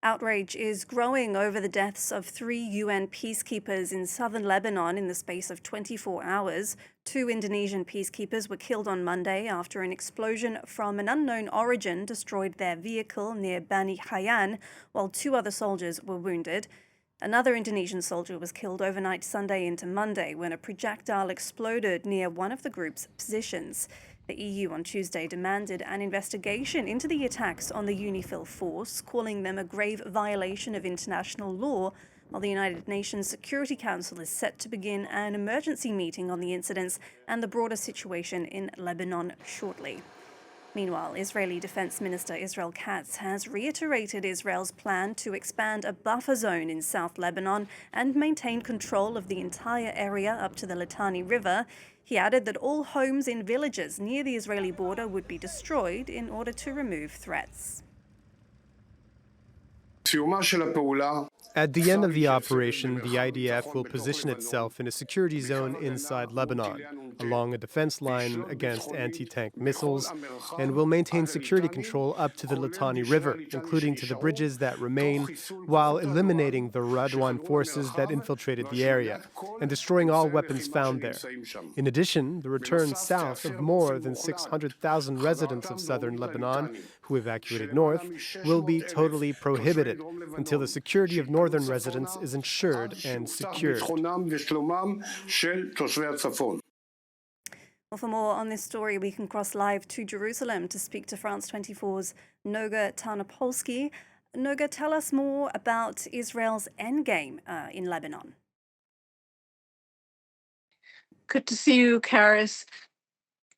Outrage is growing over the deaths of three UN peacekeepers in southern Lebanon in the space of 24 hours. Two Indonesian peacekeepers were killed on Monday after an explosion from an unknown origin destroyed their vehicle near Bani Hayan, while two other soldiers were wounded. Another Indonesian soldier was killed overnight Sunday into Monday when a projectile exploded near one of the group's positions. The EU on Tuesday demanded an investigation into the attacks on the UNIFIL force, calling them a grave violation of international law, while the United Nations Security Council is set to begin an emergency meeting on the incidents and the broader situation in Lebanon shortly. Meanwhile, Israeli Defense Minister Israel Katz has reiterated Israel's plan to expand a buffer zone in South Lebanon and maintain control of the entire area up to the Litani River. He added that all homes in villages near the Israeli border would be destroyed in order to remove threats. At the end of the operation, the IDF will position itself in a security zone inside Lebanon, along a defense line against anti-tank missiles, and will maintain security control up to the Litani River, including to the bridges that remain, while eliminating the Radwan forces that infiltrated the area, and destroying all weapons found there. In addition, the return south of more than 600,000 residents of southern Lebanon who evacuated north will be totally prohibited until the security of northern residents is ensured and secured. Well, for more on this story, we can cross live to Jerusalem to speak to France 24's Noga Tarnopolsky. Noga, tell us more about Israel's endgame in Lebanon. Good to see you, Karis.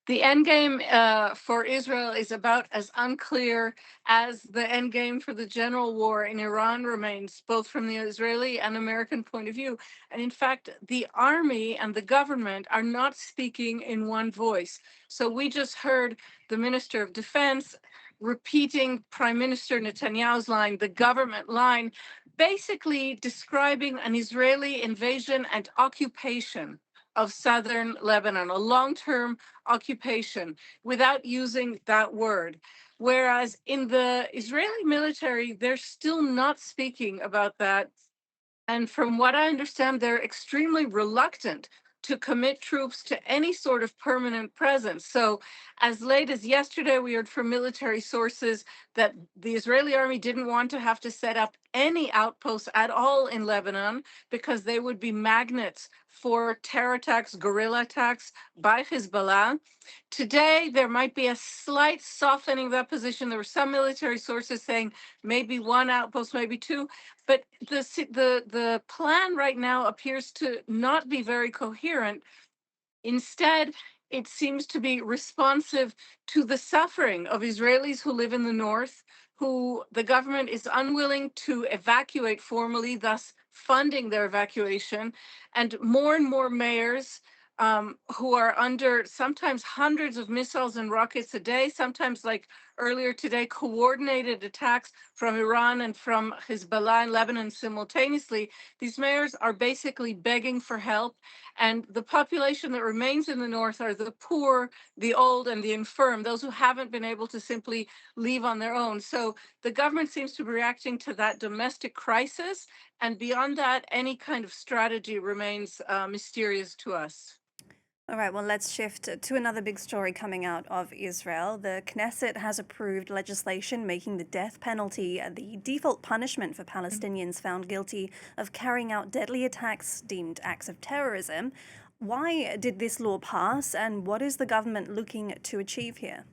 The endgame for Israel is about as unclear as the endgame for the general war in Iran remains, both from the Israeli and American point of view. And in fact, the army and the government are not speaking in one voice. So we just heard the Minister of Defense repeating Prime Minister Netanyahu's line, the government line, basically describing an Israeli invasion and occupation of southern Lebanon, a long-term occupation, without using that word. Whereas in the Israeli military, they're still not speaking about that. And from what I understand, they're extremely reluctant to commit troops to any sort of permanent presence. So as late as yesterday, we heard from military sources that the Israeli army didn't want to have to set up any outposts at all in Lebanon because they would be magnets for terror attacks, guerrilla attacks by Hezbollah. Today, there might be a slight softening of that position. There were some military sources saying maybe one outpost, maybe two, but the plan right now appears to not be very coherent. Instead, it seems to be responsive to the suffering of Israelis who live in the north, who the government is unwilling to evacuate formally, thus funding their evacuation, and more mayors who are under sometimes hundreds of missiles and rockets a day, sometimes like earlier today, coordinated attacks from Iran and from Hezbollah in Lebanon simultaneously. These mayors are basically begging for help. And the population that remains in the north are the poor, the old, and the infirm, those who haven't been able to simply leave on their own. So the government seems to be reacting to that domestic crisis. And beyond that, any kind of strategy remains mysterious to us. All right, well, let's shift to another big story coming out of Israel. The Knesset has approved legislation making the death penalty the default punishment for Palestinians found guilty of carrying out deadly attacks deemed acts of terrorism. Why did this law pass, and what is the government looking to achieve here?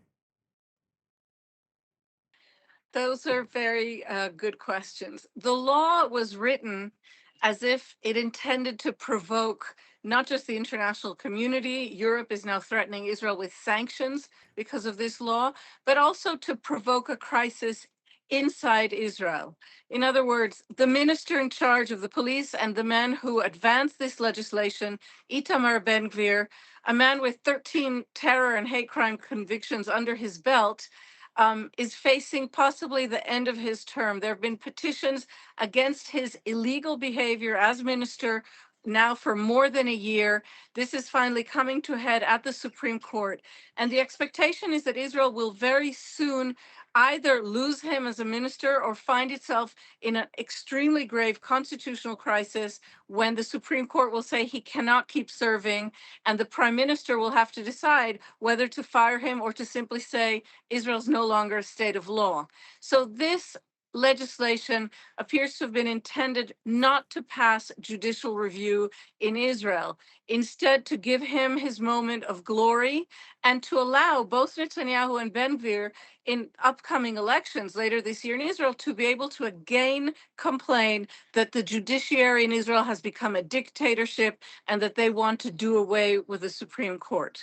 Those are very good questions. The law was written as if it intended to provoke not just the international community. Europe is now threatening Israel with sanctions because of this law, but also to provoke a crisis inside Israel. In other words, the minister in charge of the police and the man who advanced this legislation, Itamar Ben-Gvir, a man with 13 terror and hate crime convictions under his belt, is facing possibly the end of his term. There have been petitions against his illegal behavior as minister now for more than a year. This is finally coming to a head at the Supreme Court. And the expectation is that Israel will very soon either lose him as a minister or find itself in an extremely grave constitutional crisis when the Supreme Court will say he cannot keep serving, and the prime minister will have to decide whether to fire him or to simply say Israel's no longer a state of law. So this legislation appears to have been intended not to pass judicial review in Israel, instead to give him his moment of glory and to allow both Netanyahu and Ben Gvir in upcoming elections later this year in Israel to be able to again complain that the judiciary in Israel has become a dictatorship and that they want to do away with the Supreme Court.